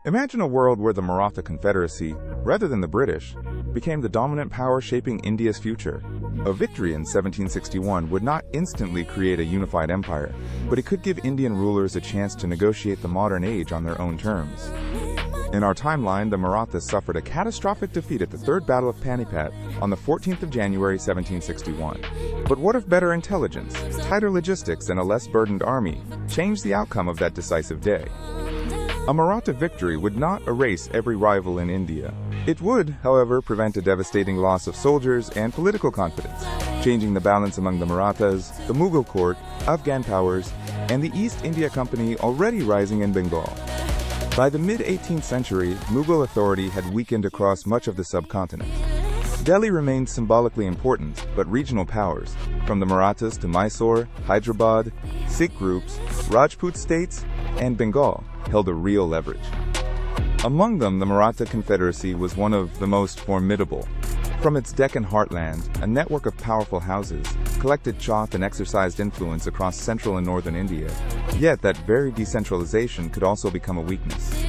Imagine a world where the Maratha Confederacy, rather than the British, became the dominant power shaping India's future. A victory in 1761 would not instantly create a unified empire, but it could give Indian rulers a chance to negotiate the modern age on their own terms. In our timeline, the Marathas suffered a catastrophic defeat at the Third Battle of Panipat on the 14th of January 1761. But what if better intelligence, tighter logistics, and a less burdened army changed the outcome of that decisive day? A Maratha victory would not erase every rival in India. It would, however, prevent a devastating loss of soldiers and political confidence, changing the balance among the Marathas, the Mughal court, Afghan powers, and the East India Company already rising in Bengal. By the mid-18th century, Mughal authority had weakened across much of the subcontinent. Delhi remained symbolically important, but regional powers, from the Marathas to Mysore, Hyderabad, Sikh groups, Rajput states, and Bengal, held a real leverage. Among them, the Maratha Confederacy was one of the most formidable. From its Deccan heartland, a network of powerful houses collected chaff and exercised influence across central and northern India. Yet that very decentralization could also become a weakness.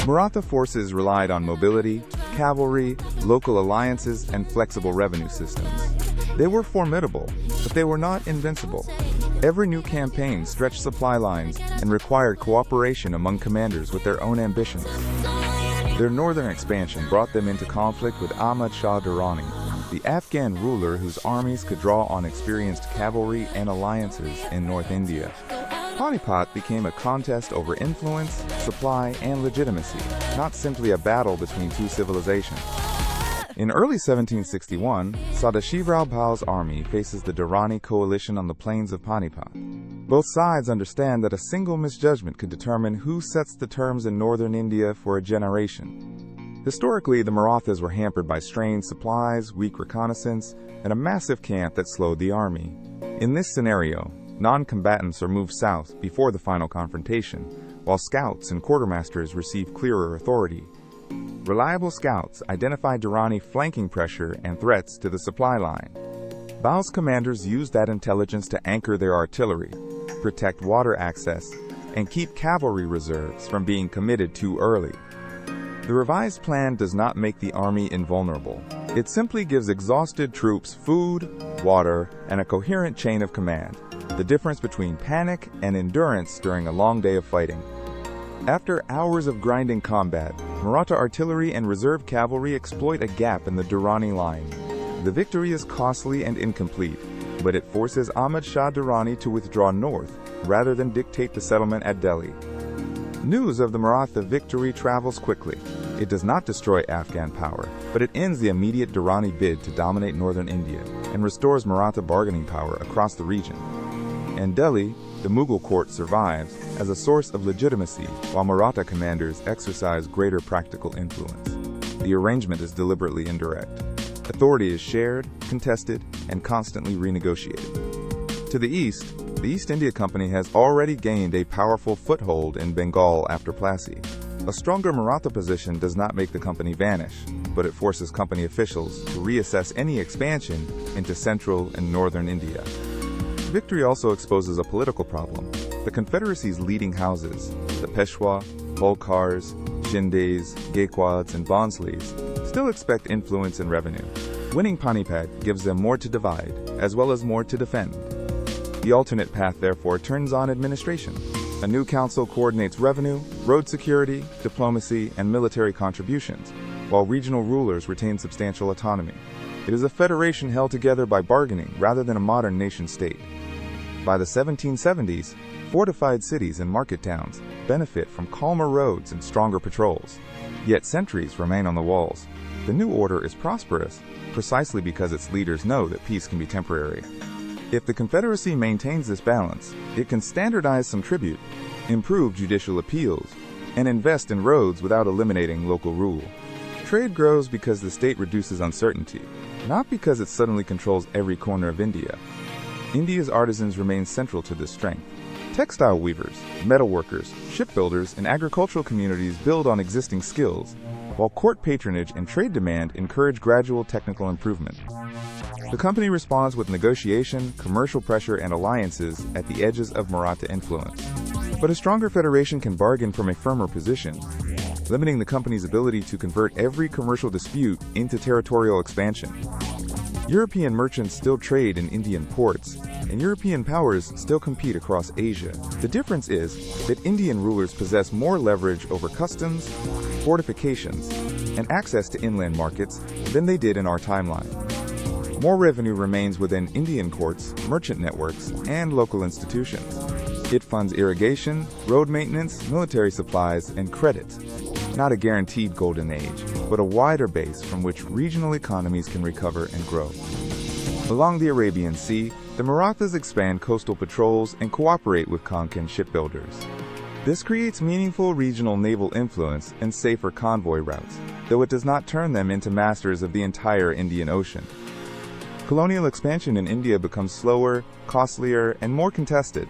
Maratha forces relied on mobility, cavalry, local alliances, and flexible revenue systems. They were formidable, but they were not invincible. Every new campaign stretched supply lines and required cooperation among commanders with their own ambitions. Their northern expansion brought them into conflict with Ahmad Shah Durrani, the Afghan ruler whose armies could draw on experienced cavalry and alliances in North India. Panipat became a contest over influence, supply, and legitimacy, not simply a battle between two civilizations. In early 1761, Sadashivrao Bhal's army faces the Durrani coalition on the plains of Panipat. Both sides understand that a single misjudgment could determine who sets the terms in northern India for a generation. Historically, the Marathas were hampered by strained supplies, weak reconnaissance, and a massive camp that slowed the army. In this scenario, non-combatants are moved south before the final confrontation, while scouts and quartermasters receive clearer authority. Reliable scouts identified Durrani flanking pressure and threats to the supply line. Bhal's commanders used that intelligence to anchor their artillery, protect water access, and keep cavalry reserves from being committed too early. The revised plan does not make the army invulnerable. It simply gives exhausted troops food, water, and a coherent chain of command, the difference between panic and endurance during a long day of fighting. After hours of grinding combat, Maratha artillery and reserve cavalry exploit a gap in the Durrani line. The victory is costly and incomplete, but it forces Ahmad Shah Durrani to withdraw north rather than dictate the settlement at Delhi. News of the Maratha victory travels quickly. It does not destroy Afghan power, but it ends the immediate Durrani bid to dominate northern India and restores Maratha bargaining power across the region. In Delhi, the Mughal court survives as a source of legitimacy while Maratha commanders exercise greater practical influence. The arrangement is deliberately indirect. Authority is shared, contested, and constantly renegotiated. To the East India Company has already gained a powerful foothold in Bengal after Plassey. A stronger Maratha position does not make the company vanish, but it forces company officials to reassess any expansion into central and northern India. Victory also exposes a political problem. The Confederacy's leading houses, the Peshwa, Holkars, Shindes, Gaekwads, and Bhonsles, still expect influence and revenue. Winning Panipat gives them more to divide, as well as more to defend. The alternate path, therefore, turns on administration. A new council coordinates revenue, road security, diplomacy, and military contributions, while regional rulers retain substantial autonomy. It is a federation held together by bargaining rather than a modern nation-state. By the 1770s, fortified cities and market towns benefit from calmer roads and stronger patrols. Yet sentries remain on the walls. The new order is prosperous, precisely because its leaders know that peace can be temporary. If the Confederacy maintains this balance, it can standardize some tribute, improve judicial appeals, and invest in roads without eliminating local rule. Trade grows because the state reduces uncertainty, not because it suddenly controls every corner of India. India's artisans remain central to this strength. Textile weavers, metalworkers, shipbuilders, and agricultural communities build on existing skills, while court patronage and trade demand encourage gradual technical improvement. The company responds with negotiation, commercial pressure, and alliances at the edges of Maratha influence. But a stronger federation can bargain from a firmer position. limiting the company's ability to convert every commercial dispute into territorial expansion. European merchants still trade in Indian ports, and European powers still compete across Asia. The difference is that Indian rulers possess more leverage over customs, fortifications, and access to inland markets than they did in our timeline. More revenue remains within Indian courts, merchant networks, and local institutions. It funds irrigation, road maintenance, military supplies, and credit. Not a guaranteed golden age, but a wider base from which regional economies can recover and grow. Along the Arabian Sea, the Marathas expand coastal patrols and cooperate with Konkan shipbuilders. This creates meaningful regional naval influence and safer convoy routes, though it does not turn them into masters of the entire Indian Ocean. Colonial expansion in India becomes slower, costlier, and more contested.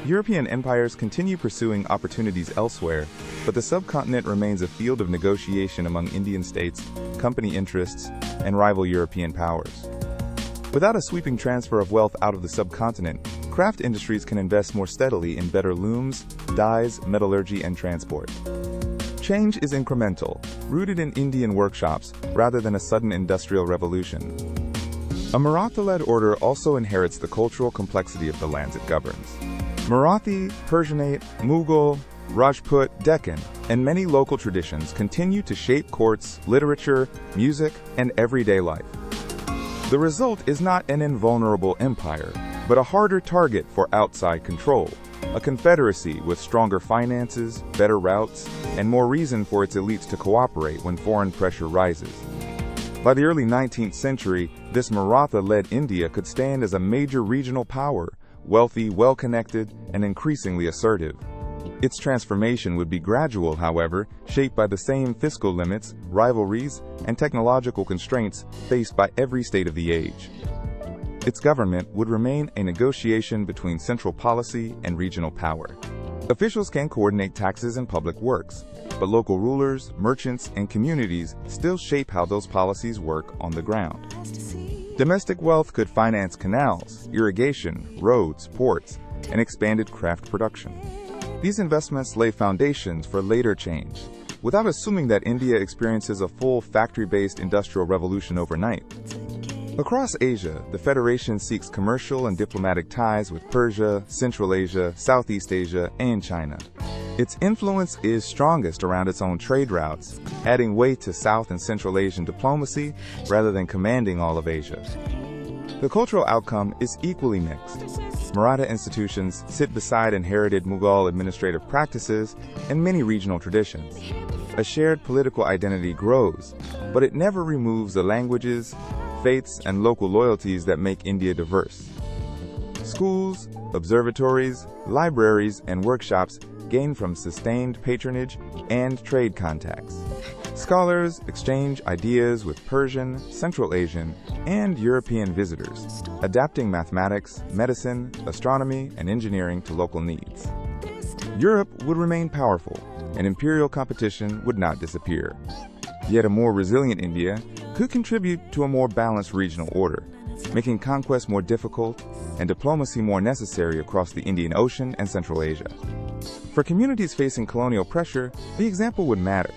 European empires continue pursuing opportunities elsewhere, but the subcontinent remains a field of negotiation among Indian states, company interests, and rival European powers. Without a sweeping transfer of wealth out of the subcontinent, craft industries can invest more steadily in better looms, dyes, metallurgy, and transport. Change is incremental, rooted in Indian workshops rather than a sudden industrial revolution. A Maratha-led order also inherits the cultural complexity of the lands it governs. Marathi, Persianate, Mughal, Rajput, Deccan, and many local traditions continue to shape courts, literature, music, and everyday life. The result is not an invulnerable empire, but a harder target for outside control, a confederacy with stronger finances, better routes, and more reason for its elites to cooperate when foreign pressure rises. By the early 19th century, this Maratha-led India could stand as a major regional power, wealthy, well-connected, and increasingly assertive. Its transformation would be gradual, however, shaped by the same fiscal limits, rivalries, and technological constraints faced by every state of the age. Its government would remain a negotiation between central policy and regional power. Officials can coordinate taxes and public works, but local rulers, merchants, and communities still shape how those policies work on the ground. Domestic wealth could finance canals, irrigation, roads, ports, and expanded craft production. These investments lay foundations for later change, without assuming that India experiences a full factory-based industrial revolution overnight. Across Asia, the Federation seeks commercial and diplomatic ties with Persia, Central Asia, Southeast Asia, and China. Its influence is strongest around its own trade routes, adding weight to South and Central Asian diplomacy rather than commanding all of Asia. The cultural outcome is equally mixed. Maratha institutions sit beside inherited Mughal administrative practices and many regional traditions. A shared political identity grows, but it never removes the languages, faiths, and local loyalties that make India diverse. Schools, observatories, libraries, and workshops gain from sustained patronage and trade contacts. Scholars exchange ideas with Persian, Central Asian, and European visitors, adapting mathematics, medicine, astronomy, and engineering to local needs. Europe would remain powerful, and imperial competition would not disappear. Yet a more resilient India could contribute to a more balanced regional order, making conquest more difficult and diplomacy more necessary across the Indian Ocean and Central Asia. For communities facing colonial pressure, the example would matter,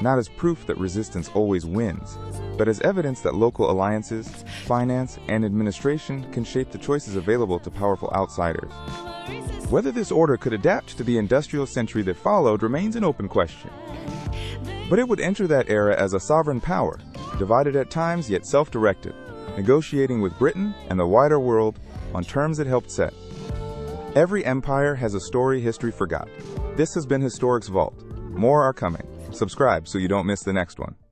not as proof that resistance always wins, but as evidence that local alliances, finance, and administration can shape the choices available to powerful outsiders. Whether this order could adapt to the industrial century that followed remains an open question. But it would enter that era as a sovereign power, divided at times yet self-directed, negotiating with Britain and the wider world on terms it helped set. Every empire has a story history forgot. This has been Historic's Vault. More are coming. Subscribe so you don't miss the next one.